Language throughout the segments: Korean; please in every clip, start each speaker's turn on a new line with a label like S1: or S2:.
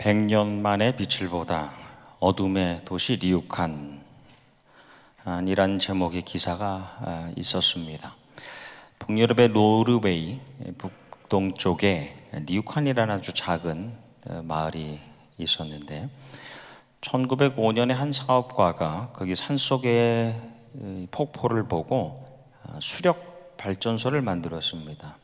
S1: 100년 만에 빛을 보다 어둠의 도시 리우칸 이란 제목의 기사가 있었습니다. 북유럽의 노르웨이 북동쪽에 리우칸이라는 아주 작은 마을이 있었는데 1905년에 한 사업가가 거기 산속의 폭포를 보고 수력 발전소를 만들었습니다.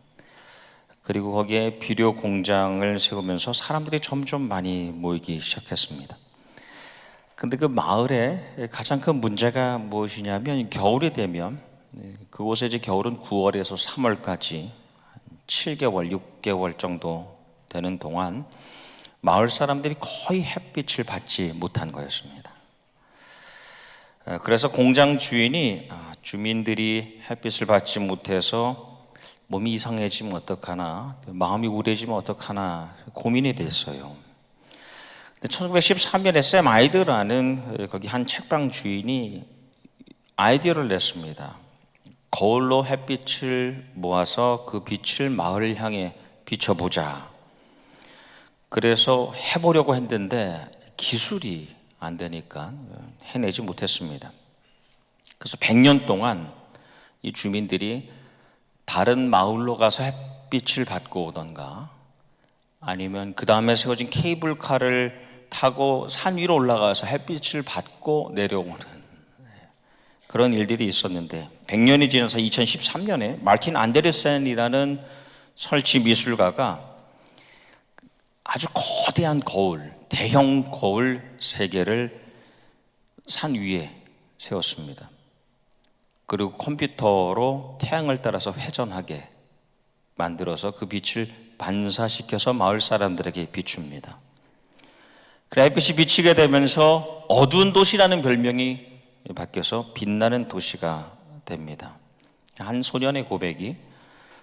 S1: 그리고 거기에 비료 공장을 세우면서 사람들이 점점 많이 모이기 시작했습니다. 근데 그 마을에 가장 큰 문제가 무엇이냐면 겨울이 되면 그곳에 이제 겨울은 9월에서 3월까지 7개월, 6개월 정도 되는 동안 마을 사람들이 거의 햇빛을 받지 못한 거였습니다. 그래서 공장 주인이 주민들이 햇빛을 받지 못해서 몸이 이상해지면 어떡하나, 마음이 우울해지면 어떡하나 고민이 됐어요. 1913년에 샘 아이드라는 거기 한 책방 주인이 아이디어를 냈습니다. 거울로 햇빛을 모아서 그 빛을 마을을 향해 비춰보자. 그래서 해보려고 했는데 기술이 안 되니까 해내지 못했습니다. 그래서 100년 동안 이 주민들이 다른 마을로 가서 햇빛을 받고 오던가 아니면 그 다음에 세워진 케이블카를 타고 산 위로 올라가서 햇빛을 받고 내려오는 그런 일들이 있었는데 100년이 지나서 2013년에 마르틴 안데르센이라는 설치 미술가가 아주 거대한 거울, 대형 거울 3개를 산 위에 세웠습니다. 그리고 컴퓨터로 태양을 따라서 회전하게 만들어서 그 빛을 반사시켜서 마을 사람들에게 비춥니다. 그래 햇빛이 비치게 되면서 어두운 도시라는 별명이 바뀌어서 빛나는 도시가 됩니다. 한 소년의 고백이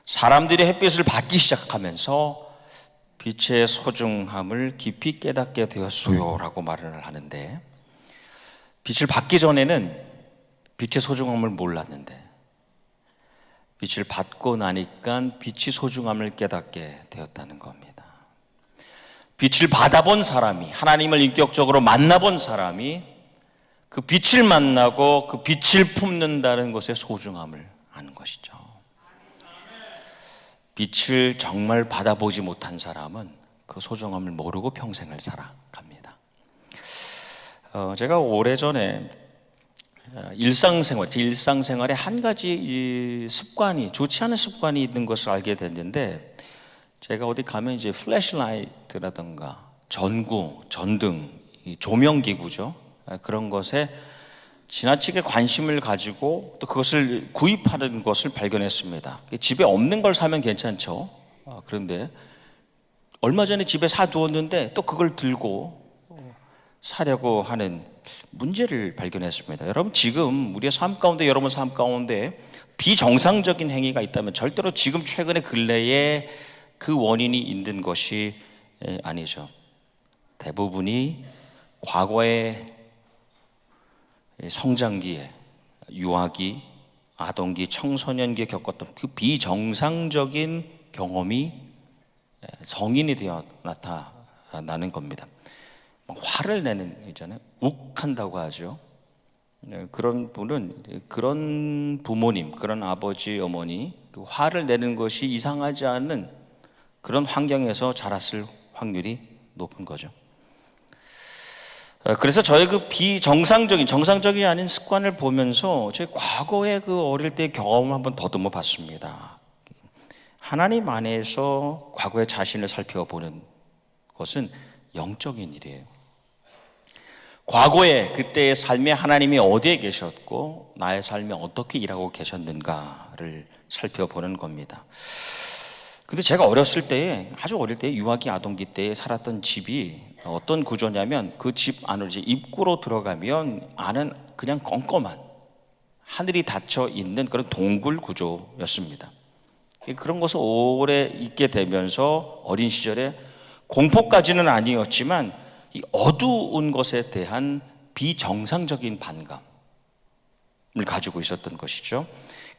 S1: 사람들이 햇빛을 받기 시작하면서 빛의 소중함을 깊이 깨닫게 되었어요 라고 말을 하는데, 빛을 받기 전에는 빛의 소중함을 몰랐는데 빛을 받고 나니까 빛의 소중함을 깨닫게 되었다는 겁니다. 빛을 받아본 사람이, 하나님을 인격적으로 만나본 사람이 그 빛을 만나고 그 빛을 품는다는 것의 소중함을 아는 것이죠. 빛을 정말 받아보지 못한 사람은 그 소중함을 모르고 평생을 살아갑니다. 제가 오래전에 제 일상생활에 한 가지 습관이, 좋지 않은 습관이 있는 것을 알게 됐는데, 제가 어디 가면 이제 플래시라이트라든가 전구, 전등, 조명기구죠. 그런 것에 지나치게 관심을 가지고 또 그것을 구입하는 것을 발견했습니다. 집에 없는 걸 사면 괜찮죠. 그런데 얼마 전에 집에 사두었는데 또 그걸 들고 사려고 하는 문제를 발견했습니다. 여러분, 지금 우리의 삶 가운데, 여러분 삶 가운데 비정상적인 행위가 있다면 절대로 지금 최근의 근래에 그 원인이 있는 것이 아니죠. 대부분이 과거의 성장기에, 유아기, 아동기, 청소년기에 겪었던 그 비정상적인 경험이 성인이 되어 나타나는 겁니다. 화를 내는 있잖아요. 욱한다고 하죠. 그런 분은, 그런 부모님, 그런 아버지, 어머니, 그 화를 내는 것이 이상하지 않은 그런 환경에서 자랐을 확률이 높은 거죠. 그래서 저의 그 정상적이 아닌 습관을 보면서 제 과거의 그 어릴 때의 경험을 한번 더듬어 봤습니다. 하나님 안에서 과거의 자신을 살펴보는 것은 영적인 일이에요. 과거에 그때의 삶에 하나님이 어디에 계셨고 나의 삶에 어떻게 일하고 계셨는가를 살펴보는 겁니다. 근데 제가 아주 어릴 때 유아기 아동기 때에 살았던 집이 어떤 구조냐면, 그 집 안으로 이제 입구로 들어가면 안은 그냥 껌껌한 하늘이 닫혀 있는 그런 동굴 구조였습니다. 그런 것을 오래 있게 되면서 어린 시절에 공포까지는 아니었지만 이 어두운 것에 대한 비정상적인 반감을 가지고 있었던 것이죠.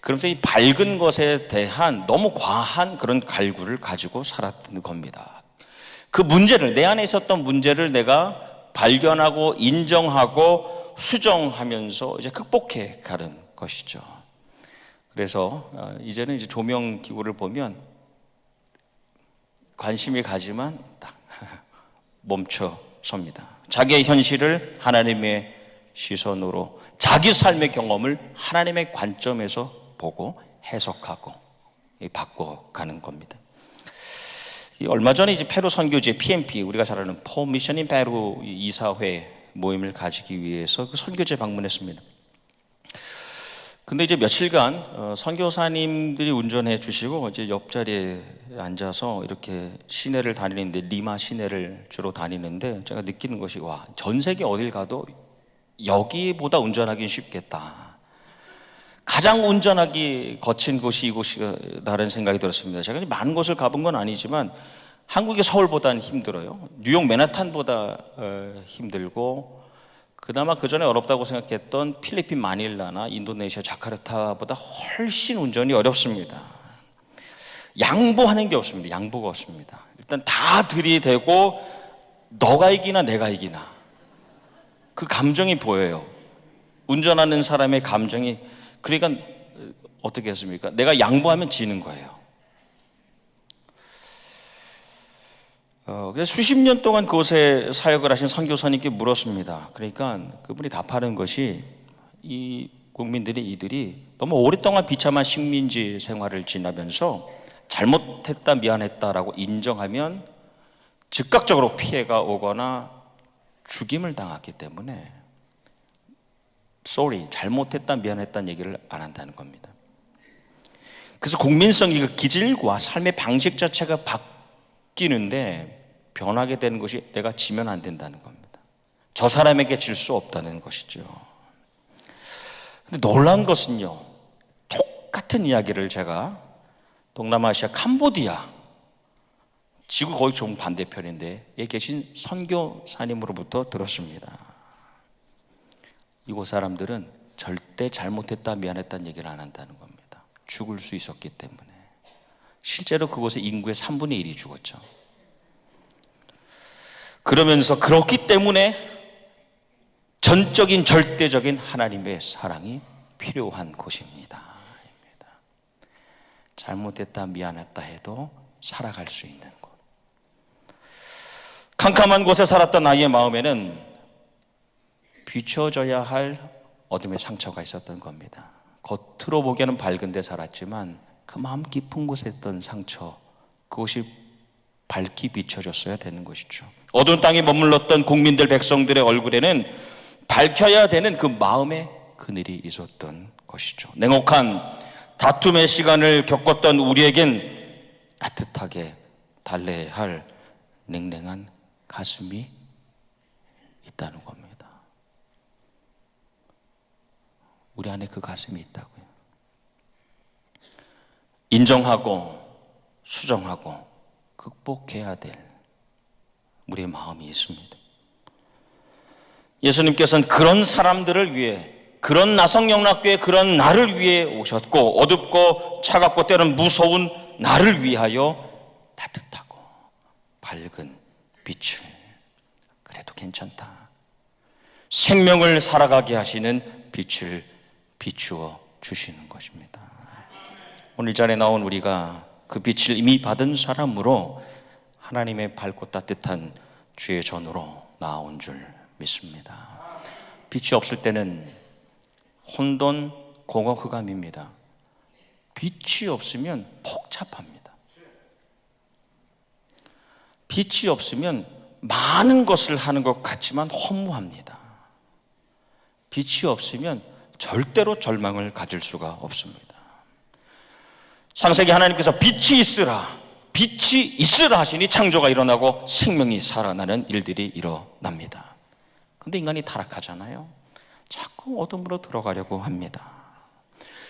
S1: 그러면서 이 밝은 것에 대한 너무 과한 그런 갈구를 가지고 살았던 겁니다. 그 문제를, 내 안에 있었던 문제를 내가 발견하고 인정하고 수정하면서 이제 극복해 가는 것이죠. 그래서 이제는 이제 조명 기구를 보면 관심이 가지만 딱 멈춰 섭니다. 자기의 현실을 하나님의 시선으로, 자기 삶의 경험을 하나님의 관점에서 보고 해석하고 바꿔가는 겁니다. 얼마 전에 이제 페루 선교지 PMP, 우리가 잘 아는 포 미션 인 페루 이사회 모임을 가지기 위해서 그 선교지에 방문했습니다. 근데 이제 며칠간 선교사님들이 운전해 주시고 이제 옆자리에 앉아서 이렇게 시내를 다니는데, 리마 시내를 주로 다니는데, 제가 느끼는 것이, 와, 전 세계 어딜 가도 여기보다 운전하기 쉽겠다. 가장 운전하기 거친 곳이 이곳이다라는 생각이 들었습니다. 제가 많은 곳을 가본 건 아니지만 한국의 서울보다는 힘들어요. 뉴욕 맨하탄보다 힘들고, 그나마 그 전에 어렵다고 생각했던 필리핀 마닐라나 인도네시아 자카르타보다 훨씬 운전이 어렵습니다. 양보하는 게 없습니다. 양보가 없습니다. 일단 다 들이대고 너가 이기나 내가 이기나, 그 감정이 보여요. 운전하는 사람의 감정이. 그러니까 어떻게 했습니까? 내가 양보하면 지는 거예요. 그래서 수십 년 동안 그곳에 사역을 하신 선교사님께 물었습니다. 그러니까 그분이 답하는 것이, 이 국민들이, 이들이 너무 오랫동안 비참한 식민지 생활을 지나면서 잘못했다, 미안했다라고 인정하면 즉각적으로 피해가 오거나 죽임을 당했기 때문에 sorry, 잘못했다, 미안했다는 얘기를 안 한다는 겁니다. 그래서 국민성이, 그 기질과 삶의 방식 자체가 바뀌는데 변하게 되는 것이, 내가 지면 안 된다는 겁니다. 저 사람에게 질 수 없다는 것이죠. 근데 놀라운 것은요, 똑같은 이야기를 제가 동남아시아 캄보디아, 지구 거의 정반대편인데 에 계신 선교사님으로부터 들었습니다. 이곳 사람들은 절대 잘못했다, 미안했다는 얘기를 안 한다는 겁니다. 죽을 수 있었기 때문에. 실제로 그곳의 인구의 3분의 1이 죽었죠. 그러면서 그렇기 때문에 전적인, 절대적인 하나님의 사랑이 필요한 곳입니다. 잘못했다, 미안했다 해도 살아갈 수 있는 곳. 캄캄한 곳에 살았던 아이의 마음에는 비춰져야 할 어둠의 상처가 있었던 겁니다. 겉으로 보기에는 밝은 데 살았지만 그 마음 깊은 곳에 있던 상처, 그것이 밝히 비춰졌어야 되는 것이죠. 어두운 땅에 머물렀던 국민들, 백성들의 얼굴에는 밝혀야 되는 그 마음의 그늘이 있었던 것이죠. 냉혹한 다툼의 시간을 겪었던 우리에겐 따뜻하게 달래야 할 냉랭한 가슴이 있다는 겁니다. 우리 안에 그 가슴이 있다고요. 인정하고 수정하고 극복해야 될 우리의 마음이 있습니다. 예수님께서는 그런 사람들을 위해, 그런 나성영락교회 그런 나를 위해 오셨고, 어둡고 차갑고 때로는 무서운 나를 위하여 따뜻하고 밝은 빛을, 그래도 괜찮다, 생명을 살아가게 하시는 빛을 비추어 주시는 것입니다. 오늘 이 자리에 나온 우리가 그 빛을 이미 받은 사람으로 하나님의 밝고 따뜻한 주의 전으로 나온 줄 믿습니다. 빛이 없을 때는 혼돈, 공허, 흑암입니다. 빛이 없으면 복잡합니다. 빛이 없으면 많은 것을 하는 것 같지만 허무합니다. 빛이 없으면 절대로 절망을 가질 수가 없습니다. 창세기 하나님께서 빛이 있으라 하시니 창조가 일어나고 생명이 살아나는 일들이 일어납니다. 근데 인간이 타락하잖아요. 자꾸 어둠으로 들어가려고 합니다.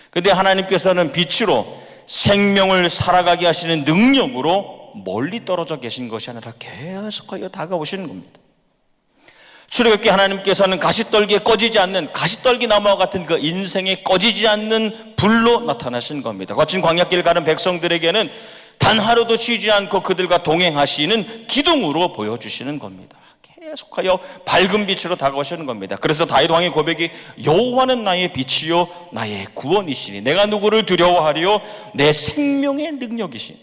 S1: 근데 하나님께서는 빛으로 생명을 살아가게 하시는 능력으로 멀리 떨어져 계신 것이 아니라 계속하여 다가오시는 겁니다. 출애굽기 하나님께서는 가시떨기에 꺼지지 않는, 가시떨기 나무와 같은 그 인생에 꺼지지 않는 불로 나타나신 겁니다. 거친 광야길 가는 백성들에게는 단 하루도 쉬지 않고 그들과 동행하시는 기둥으로 보여주시는 겁니다. 계속하여 밝은 빛으로 다가오시는 겁니다. 그래서 다윗 왕의 고백이 여호와는 나의 빛이요 나의 구원이시니 내가 누구를 두려워하리요 내 생명의 능력이시니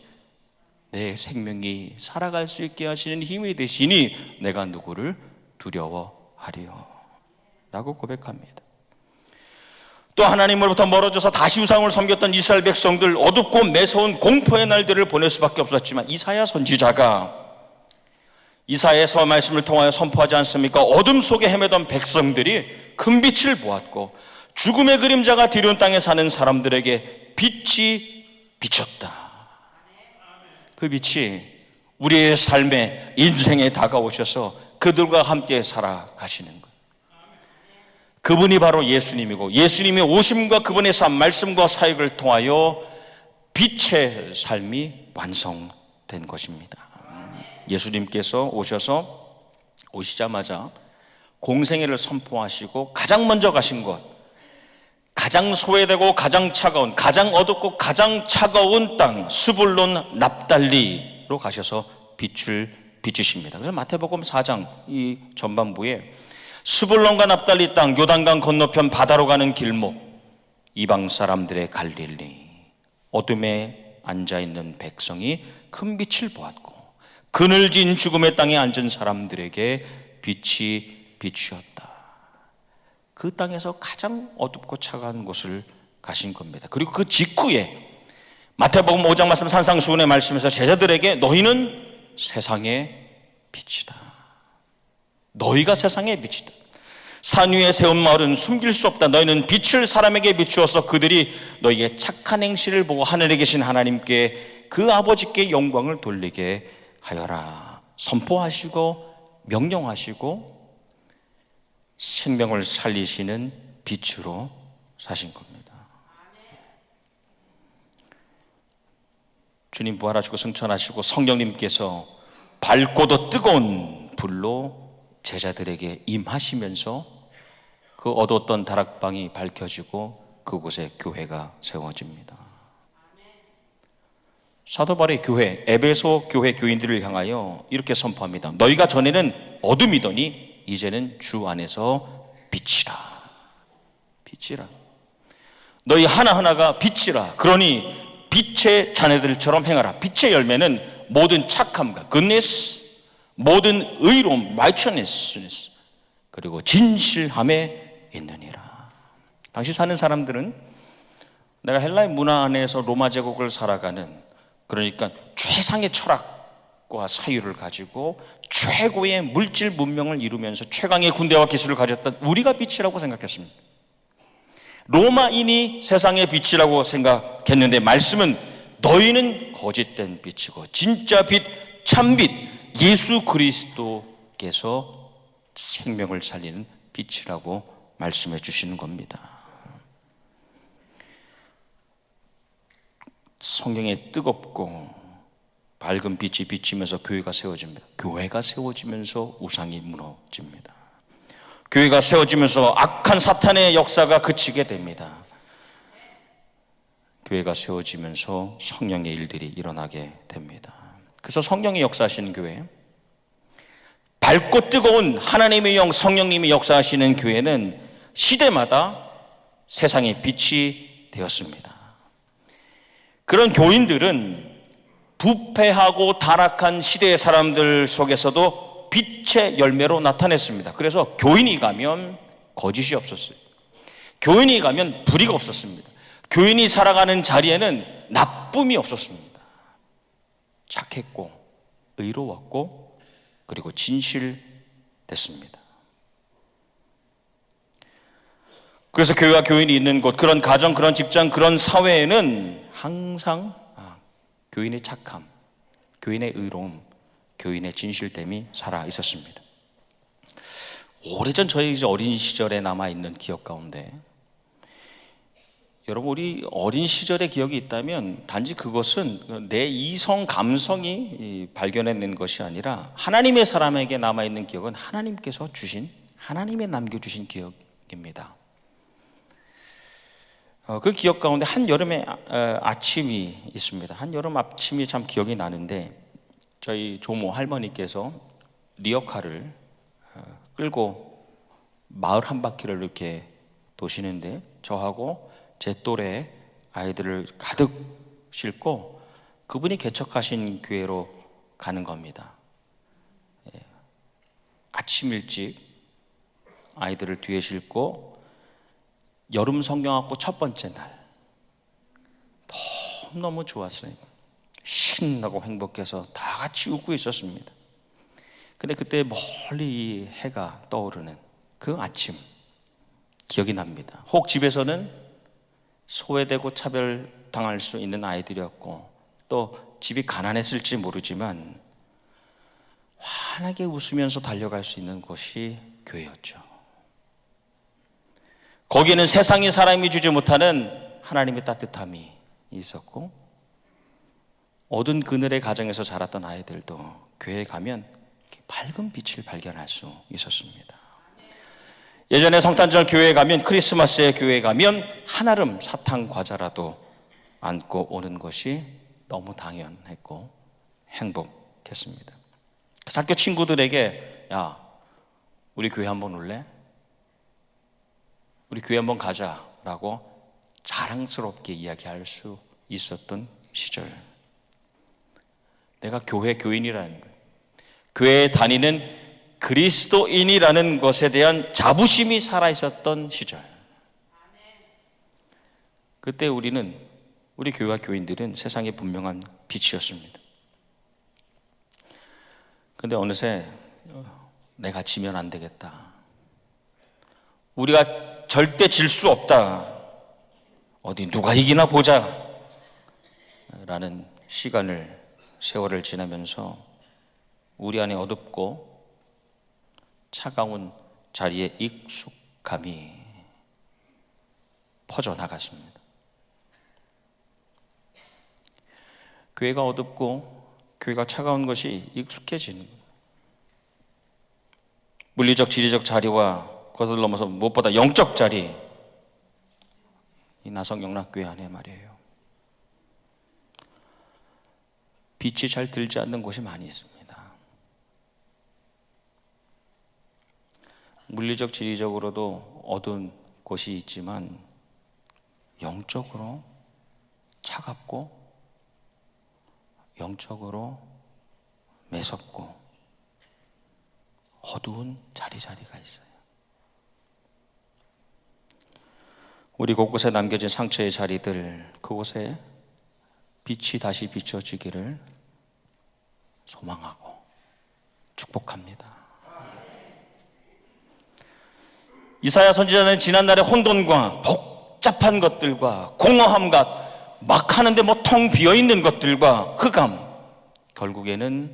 S1: 내 생명이 살아갈 수 있게 하시는 힘이 되시니 내가 누구를 두려워하리요 라고 고백합니다. 또 하나님으로부터 멀어져서 다시 우상을 섬겼던 이스라엘 백성들, 어둡고 매서운 공포의 날들을 보낼 수밖에 없었지만 이사야 선지자가 이사야서 말씀을 통하여 선포하지 않습니까? 어둠 속에 헤매던 백성들이 큰 빛을 보았고 죽음의 그림자가 뒤로운 땅에 사는 사람들에게 빛이 비쳤다. 그 빛이 우리의 삶에, 인생에 다가오셔서 그들과 함께 살아가시는 것. 그분이 바로 예수님이고 예수님의 오심과 그분의 삶, 말씀과 사역을 통하여 빛의 삶이 완성된 것입니다. 예수님께서 오시자마자 공생애를 선포하시고 가장 먼저 가신 것, 가장 소외되고 가장 차가운, 가장 어둡고 가장 차가운 땅 스불론 납달리로 가셔서 빛을 비추십니다. 그래서 마태복음 4장 이 전반부에 스불론과 납달리 땅 요단강 건너편 바다로 가는 길목, 이방 사람들의 갈릴리, 어둠에 앉아있는 백성이 큰 빛을 보았고 그늘진 죽음의 땅에 앉은 사람들에게 빛이 비추었다. 그 땅에서 가장 어둡고 차가운 곳을 가신 겁니다. 그리고 그 직후에 마태복음 5장 말씀 산상수훈의 말씀에서 제자들에게 너희는 세상의 빛이다. 너희가 세상의 빛이다. 산 위에 세운 마을은 숨길 수 없다. 너희는 빛을 사람에게 비추어서 그들이 너희의 착한 행실을 보고 하늘에 계신 하나님께 그 아버지께 영광을 돌리게 하여라. 선포하시고 명령하시고 생명을 살리시는 빛으로 사신 겁니다. 주님 부활하시고 승천하시고 성령님께서 밝고도 뜨거운 불로 제자들에게 임하시면서 그 어두웠던 다락방이 밝혀지고 그곳에 교회가 세워집니다. 사도 바울의 교회, 에베소 교회 교인들을 향하여 이렇게 선포합니다. 너희가 전에는 어둠이더니 이제는 주 안에서 빛이라. 빛이라. 너희 하나하나가 빛이라. 그러니 빛의 자녀들처럼 행하라. 빛의 열매는 모든 착함과 goodness, 모든 의로움, righteousness, 그리고 진실함에 있느니라. 당시 사는 사람들은 내가 헬라의 문화 안에서 로마 제국을 살아가는, 그러니까 최상의 철학과 사유를 가지고 최고의 물질 문명을 이루면서 최강의 군대와 기술을 가졌던 우리가 빛이라고 생각했습니다. 로마인이 세상의 빛이라고 생각했는데 말씀은 너희는 거짓된 빛이고 진짜 빛, 참빛, 예수 그리스도께서 생명을 살리는 빛이라고 말씀해 주시는 겁니다. 성경에 뜨겁고 밝은 빛이 비치면서 교회가 세워집니다. 교회가 세워지면서 우상이 무너집니다. 교회가 세워지면서 악한 사탄의 역사가 그치게 됩니다. 교회가 세워지면서 성령의 일들이 일어나게 됩니다. 그래서 성령이 역사하시는 교회, 밝고 뜨거운 하나님의 영 성령님이 역사하시는 교회는 시대마다 세상의 빛이 되었습니다. 그런 교인들은 부패하고 타락한 시대의 사람들 속에서도 빛의 열매로 나타냈습니다. 그래서 교인이 가면 거짓이 없었어요. 교인이 가면 불의가 없었습니다. 교인이 살아가는 자리에는 나쁨이 없었습니다. 착했고 의로웠고 그리고 진실됐습니다. 그래서 교회와 교인이 있는 곳, 그런 가정, 그런 직장, 그런 사회에는 항상 교인의 착함, 교인의 의로움, 교인의 진실됨이 살아 있었습니다. 오래전 저희 어린 시절에 남아있는 기억 가운데, 여러분 우리 어린 시절의 기억이 있다면 단지 그것은 내 이성 감성이 발견해낸 것이 아니라 하나님의 사람에게 남아있는 기억은 하나님께서 주신, 하나님의 남겨주신 기억입니다. 그 기억 가운데 한여름의 아침이 있습니다. 한여름 아침이 참 기억이 나는데 저희 조모 할머니께서 리어카를 끌고 마을 한 바퀴를 이렇게 도시는데 저하고 제 또래 아이들을 가득 싣고 그분이 개척하신 교회로 가는 겁니다. 아침 일찍 아이들을 뒤에 싣고 여름 성경학교 첫 번째 날 너무 좋았어요. 신나고 행복해서 다 같이 웃고 있었습니다. 근데 그때 멀리 해가 떠오르는 그 아침 기억이 납니다. 혹 집에서는 소외되고 차별당할 수 있는 아이들이었고 또 집이 가난했을지 모르지만 환하게 웃으면서 달려갈 수 있는 곳이 교회였죠. 거기에는 세상의 사람이 주지 못하는 하나님의 따뜻함이 있었고 어두운 그늘의 가정에서 자랐던 아이들도 교회에 가면 밝은 빛을 발견할 수 있었습니다. 예전에 성탄절 교회에 가면, 크리스마스에 교회에 가면 한아름 사탕 과자라도 안고 오는 것이 너무 당연했고 행복했습니다. 학교 친구들에게 야, 우리 교회 한번 올래? 우리 교회 한번 가자라고 자랑스럽게 이야기할 수 있었던 시절. 내가 교회 교인이라는 것, 교회에 다니는 그리스도인이라는 것에 대한 자부심이 살아있었던 시절. 그때 우리 교회와 교인들은 세상의 분명한 빛이었습니다. 그런데 어느새 내가 지면 안 되겠다, 우리가 절대 질 수 없다, 어디 누가 이기나 보자 라는 세월을 지나면서 우리 안에 어둡고 차가운 자리에 익숙함이 퍼져나갔습니다. 교회가 어둡고 교회가 차가운 것이 익숙해지는 거예요. 물리적 지리적 자리와 그것을 넘어서 무엇보다 영적 자리, 이 나성 영락교회 안에 말이에요, 빛이 잘 들지 않는 곳이 많이 있습니다. 물리적 지리적으로도 어두운 곳이 있지만 영적으로 차갑고 영적으로 매섭고 어두운 자리가 있어요. 우리 곳곳에 남겨진 상처의 자리들, 그곳에 빛이 다시 비춰지기를 소망하고 축복합니다. 이사야 선지자는 지난날의 혼돈과 복잡한 것들과 공허함과 막 하는데 텅 비어있는 것들과 흑암, 결국에는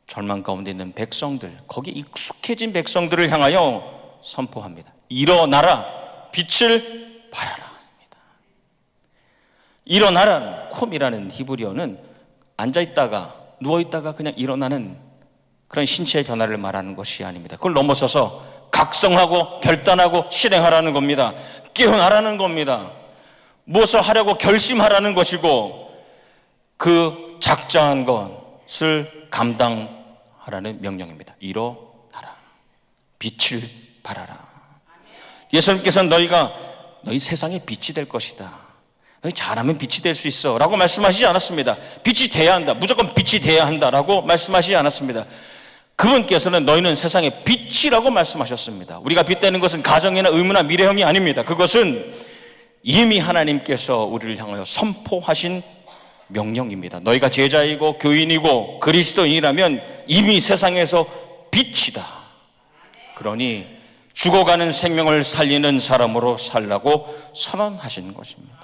S1: 절망 가운데 있는 백성들, 거기 익숙해진 백성들을 향하여 선포합니다. 일어나라, 빛을 발하라. 일어나라는, 쿰이라는 히브리어는 앉아있다가 누워있다가 그냥 일어나는 그런 신체의 변화를 말하는 것이 아닙니다. 그걸 넘어서서 각성하고 결단하고 실행하라는 겁니다. 깨어나라는 겁니다. 무엇을 하려고 결심하라는 것이고 그 작정한 것을 감당하라는 명령입니다. 일어나라, 빛을 발하라. 예수님께서는 너희 세상의 빛이 될 것이다, 너희 잘하면 빛이 될 수 있어 라고 말씀하시지 않았습니다. 빛이 돼야 한다, 무조건 빛이 돼야 한다 라고 말씀하시지 않았습니다. 그분께서는 너희는 세상의 빛이라고 말씀하셨습니다. 우리가 빛되는 것은 가정이나 의무나 미래형이 아닙니다. 그것은 이미 하나님께서 우리를 향하여 선포하신 명령입니다. 너희가 제자이고 교인이고 그리스도인이라면 이미 세상에서 빛이다. 그러니 죽어가는 생명을 살리는 사람으로 살라고 선언하신 것입니다.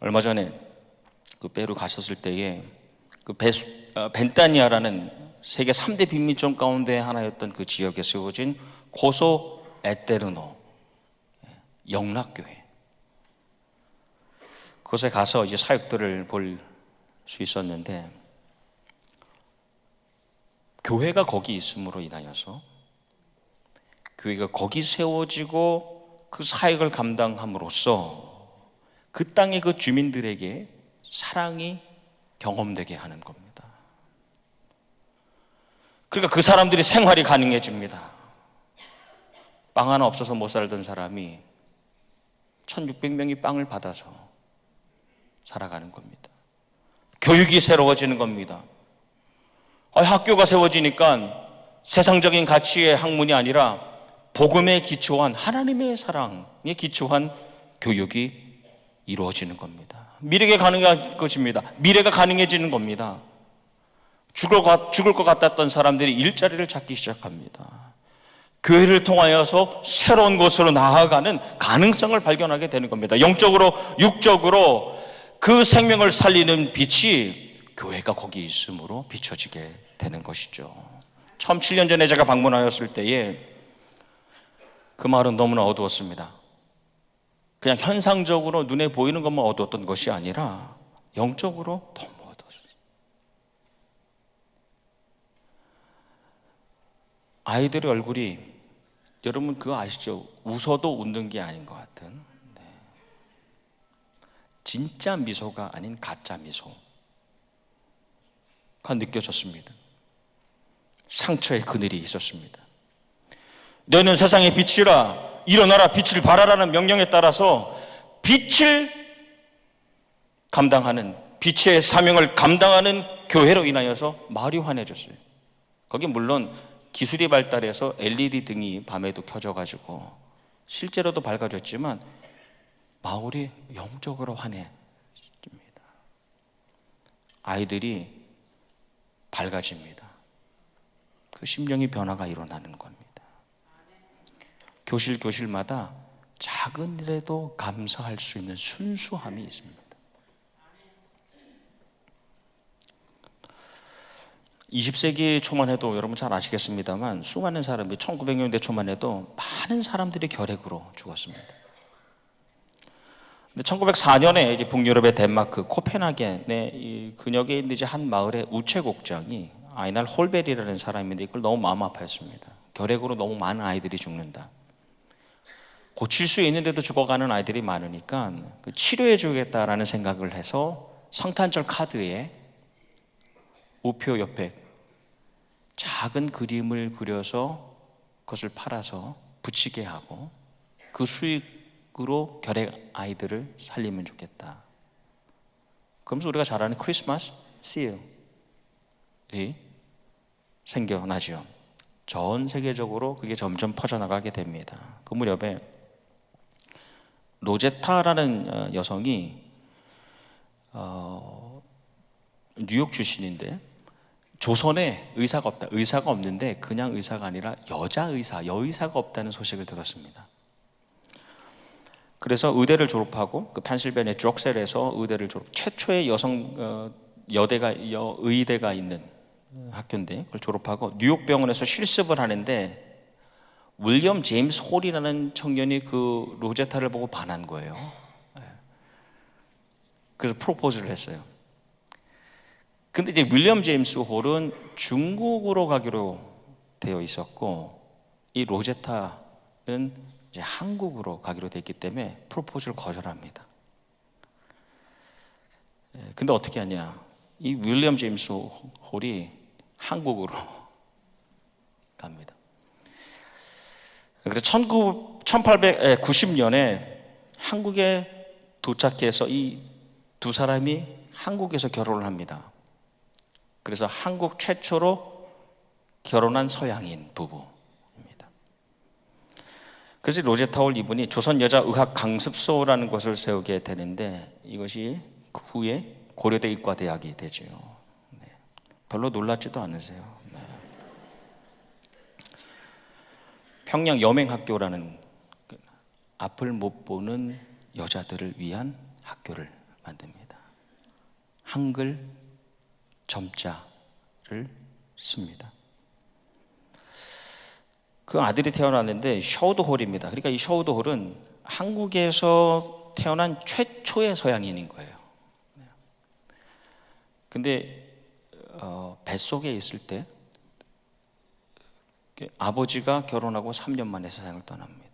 S1: 얼마 전에 그 페루 갔었을 때에 그 벤타니아라는 세계 3대 빈민촌 가운데 하나였던 그 지역에 세워진 고소 에테르노 영락교회, 그곳에 가서 이제 사역들을 볼 수 있었는데, 교회가 거기 있음으로 인하여서, 교회가 거기 세워지고 그 사역을 감당함으로써 그 땅의 그 주민들에게 사랑이 경험되게 하는 겁니다. 그러니까 그 사람들이 생활이 가능해집니다. 빵 하나 없어서 못 살던 사람이 1600명이 빵을 받아서 살아가는 겁니다. 교육이 새로워지는 겁니다. 학교가 세워지니까 세상적인 가치의 학문이 아니라 복음에 기초한, 하나님의 사랑에 기초한 교육이 이루어지는 겁니다. 미래가 가능한 것입니다. 미래가 가능해지는 겁니다. 죽을 것 같았던 사람들이 일자리를 찾기 시작합니다. 교회를 통하여서 새로운 곳으로 나아가는 가능성을 발견하게 되는 겁니다. 영적으로, 육적으로 그 생명을 살리는 빛이 교회가 거기 있으므로 비춰지게 되는 것이죠. 처음 7년 전에 제가 방문하였을 때에 그 마을은 너무나 어두웠습니다. 그냥 현상적으로 눈에 보이는 것만 어두웠던 것이 아니라 영적으로 너무 어두웠어요. 아이들의 얼굴이, 여러분 그거 아시죠? 웃어도 웃는 게 아닌 것 같은, 진짜 미소가 아닌 가짜 미소가 느껴졌습니다. 상처의 그늘이 있었습니다. 너는 세상의 빛이라, 일어나라 빛을 발하라는 명령에 따라서 빛을 감당하는, 빛의 사명을 감당하는 교회로 인하여서 마을이 환해졌어요. 거기 물론 기술이 발달해서 LED 등이 밤에도 켜져가지고 실제로도 밝아졌지만 마을이 영적으로 환해집니다. 아이들이 밝아집니다. 그 심령의 변화가 일어나는 겁니다. 교실마다 작은 일에도 감사할 수 있는 순수함이 있습니다. 20세기 초만 해도 여러분 잘 아시겠습니다만 수많은 사람들이 1900년대 초만 해도 많은 사람들이 결핵으로 죽었습니다. 근데 1904년에 이제 북유럽의 덴마크 코펜하겐의 이 근역에 있는 이제 한 마을의 우체국장이 아이날 홀베리라는 사람인데 이걸 너무 마음 아파했습니다. 결핵으로 너무 많은 아이들이 죽는다. 고칠 수 있는데도 죽어가는 아이들이 많으니까 치료해 주겠다라는 생각을 해서 성탄절 카드에 우표 옆에 작은 그림을 그려서 그것을 팔아서 붙이게 하고 그 수익으로 결핵 아이들을 살리면 좋겠다. 그러면서 우리가 잘 아는 크리스마스 씨알이 생겨나죠. 전 세계적으로 그게 점점 퍼져나가게 됩니다. 그 무렵에 로제타라는 여성이 뉴욕 출신인데 조선에 의사가 없다. 의사가 없는데 그냥 의사가 아니라 여의사가 없다는 소식을 들었습니다. 그래서 의대를 졸업하고 그 펜실베니아 드럭셀에서 의대를 최초의 여성 의대가 있는 학교인데 그걸 졸업하고 뉴욕 병원에서 실습을 하는데 윌리엄 제임스 홀이라는 청년이 그 로제타를 보고 반한 거예요. 그래서 프로포즈를 했어요. 근데 이제 윌리엄 제임스 홀은 중국으로 가기로 되어 있었고 이 로제타는 이제 한국으로 가기로 되어 있기 때문에 프로포즈를 거절합니다. 근데 어떻게 하냐? 이 윌리엄 제임스 홀이 한국으로 갑니다. 그래서 1890년에 한국에 도착해서 이 두 사람이 한국에서 결혼을 합니다. 그래서 한국 최초로 결혼한 서양인 부부입니다. 그래서 로제타홀 이분이 조선여자의학 강습소라는 것을 세우게 되는데 이것이 그 후에 고려대 의과대학이 되죠. 별로 놀랍지도 않으세요. 평양 여맹학교라는 앞을 못 보는 여자들을 위한 학교를 만듭니다. 한글 점자를 씁니다. 그 아들이 태어났는데 셔우드홀입니다. 그러니까 이 셔우드홀은 한국에서 태어난 최초의 서양인인 거예요. 근데 뱃속에 있을 때 아버지가 결혼하고 3년 만에 세상을 떠납니다.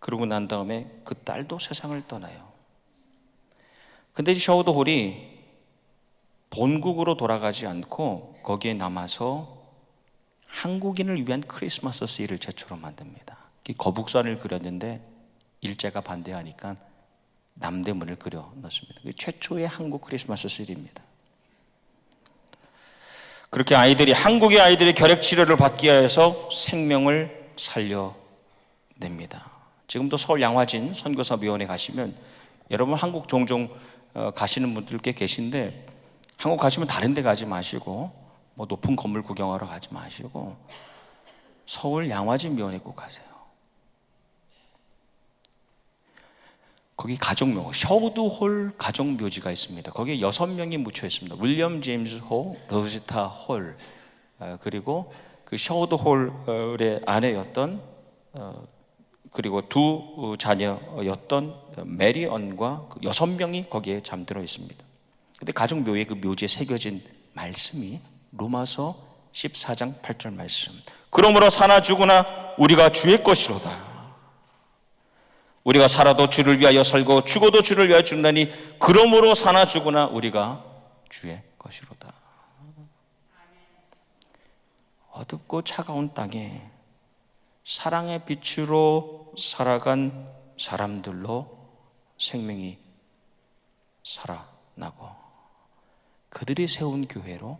S1: 그러고 난 다음에 그 딸도 세상을 떠나요. 근데 이 샤오도 홀이 본국으로 돌아가지 않고 거기에 남아서 한국인을 위한 크리스마스 시를 최초로 만듭니다. 거북선을 그렸는데 일제가 반대하니까 남대문을 그려 넣습니다. 최초의 한국 크리스마스 시입니다. 그렇게 한국의 아이들이 결핵 치료를 받기 위해서 생명을 살려냅니다. 지금도 서울 양화진 선교사위원회 가시면 여러분 한국 종종 가시는 분들 꽤 계신데, 한국 가시면 다른 데 가지 마시고 뭐 높은 건물 구경하러 가지 마시고 서울 양화진 위원회 꼭 가세요. 거기 가족묘, 샤오드 홀 가족묘지가 있습니다. 거기에 6명이 묻혀 있습니다. 윌리엄 제임스 홀, 로제타 홀, 그리고 그 샤오드 홀의 아내였던 그리고 두 자녀였던 메리언과 6명이 거기에 잠들어 있습니다. 근데 가족묘에 그 묘지에 새겨진 말씀이 로마서 14장 8절 말씀. 그러므로 사나 죽으나 우리가 주의 것이로다. 우리가 살아도 주를 위하여 살고 죽어도 주를 위하여 죽나니 그러므로 사나 죽으나 우리가 주의 것이로다. 어둡고 차가운 땅에 사랑의 빛으로 살아간 사람들로 생명이 살아나고 그들이 세운 교회로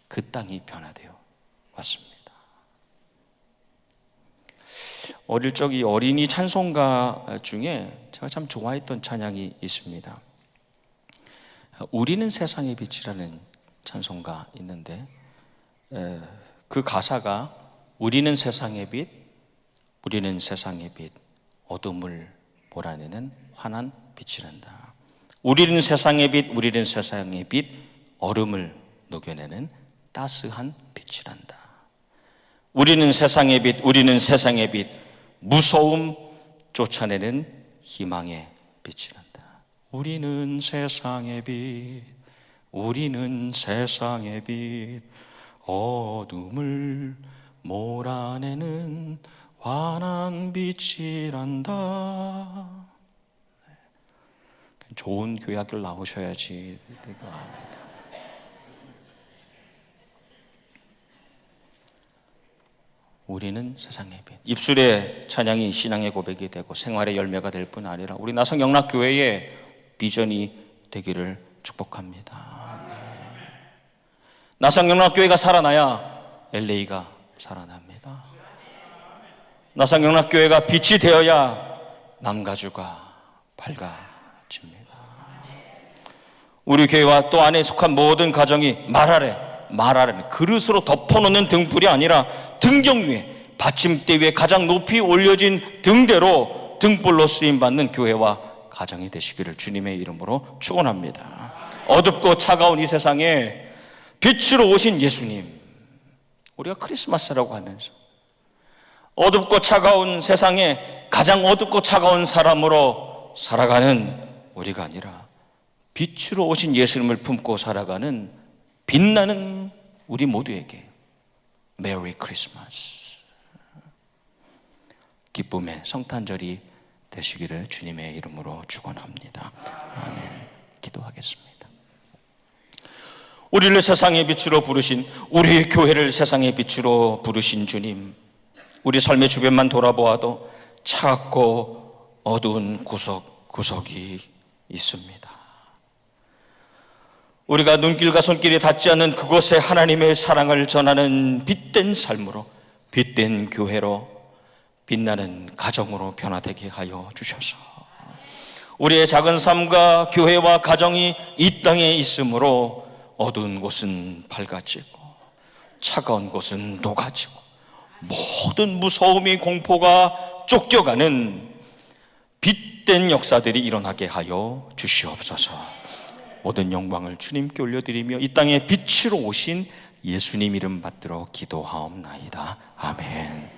S1: 그 땅이 변화되어 왔습니다. 어릴 적 이 어린이 찬송가 중에 제가 참 좋아했던 찬양이 있습니다. 우리는 세상의 빛이라는 찬송가 있는데, 그 가사가 우리는 세상의 빛, 우리는 세상의 빛, 어둠을 몰아내는 환한 빛이란다. 우리는 세상의 빛, 우리는 세상의 빛, 얼음을 녹여내는 따스한 빛이란다. 우리는 세상의 빛, 우리는 세상의 빛, 무서움 쫓아내는 희망의 빛이란다. 우리는 세상의 빛, 우리는 세상의 빛, 어둠을 몰아내는 환한 빛이란다. 좋은 교회 학교를 나오셔야지. 우리는 세상의 빛. 입술의 찬양이 신앙의 고백이 되고 생활의 열매가 될 뿐 아니라 우리 나성영락교회의 비전이 되기를 축복합니다. 네. 나성영락교회가 살아나야 LA가 살아납니다. 나성영락교회가 빛이 되어야 남가주가 밝아집니다. 우리 교회와 또 안에 속한 모든 가정이 말아래 그릇으로 덮어놓는 등불이 아니라 등경 위에 받침대 위에 가장 높이 올려진 등대로 등불로 쓰임받는 교회와 가정이 되시기를 주님의 이름으로 축원합니다. 어둡고 차가운 이 세상에 빛으로 오신 예수님, 우리가 크리스마스라고 하면서 어둡고 차가운 세상에 가장 어둡고 차가운 사람으로 살아가는 우리가 아니라 빛으로 오신 예수님을 품고 살아가는 빛나는 우리 모두에게 메리 크리스마스, 기쁨의 성탄절이 되시기를 주님의 이름으로 축원합니다. 아멘. 기도하겠습니다. 우리를 세상의 빛으로 부르신, 우리 교회를 세상의 빛으로 부르신 주님, 우리 삶의 주변만 돌아보아도 차갑고 어두운 구석구석이 있습니다. 우리가 눈길과 손길이 닿지 않는 그곳에 하나님의 사랑을 전하는 빛된 삶으로, 빛된 교회로, 빛나는 가정으로 변화되게 하여 주셔서 우리의 작은 삶과 교회와 가정이 이 땅에 있으므로 어두운 곳은 밝아지고 차가운 곳은 녹아지고 모든 무서움이 공포가 쫓겨가는 빛된 역사들이 일어나게 하여 주시옵소서. 모든 영광을 주님께 올려드리며 이 땅에 빛으로 오신 예수님 이름 받들어 기도하옵나이다. 아멘.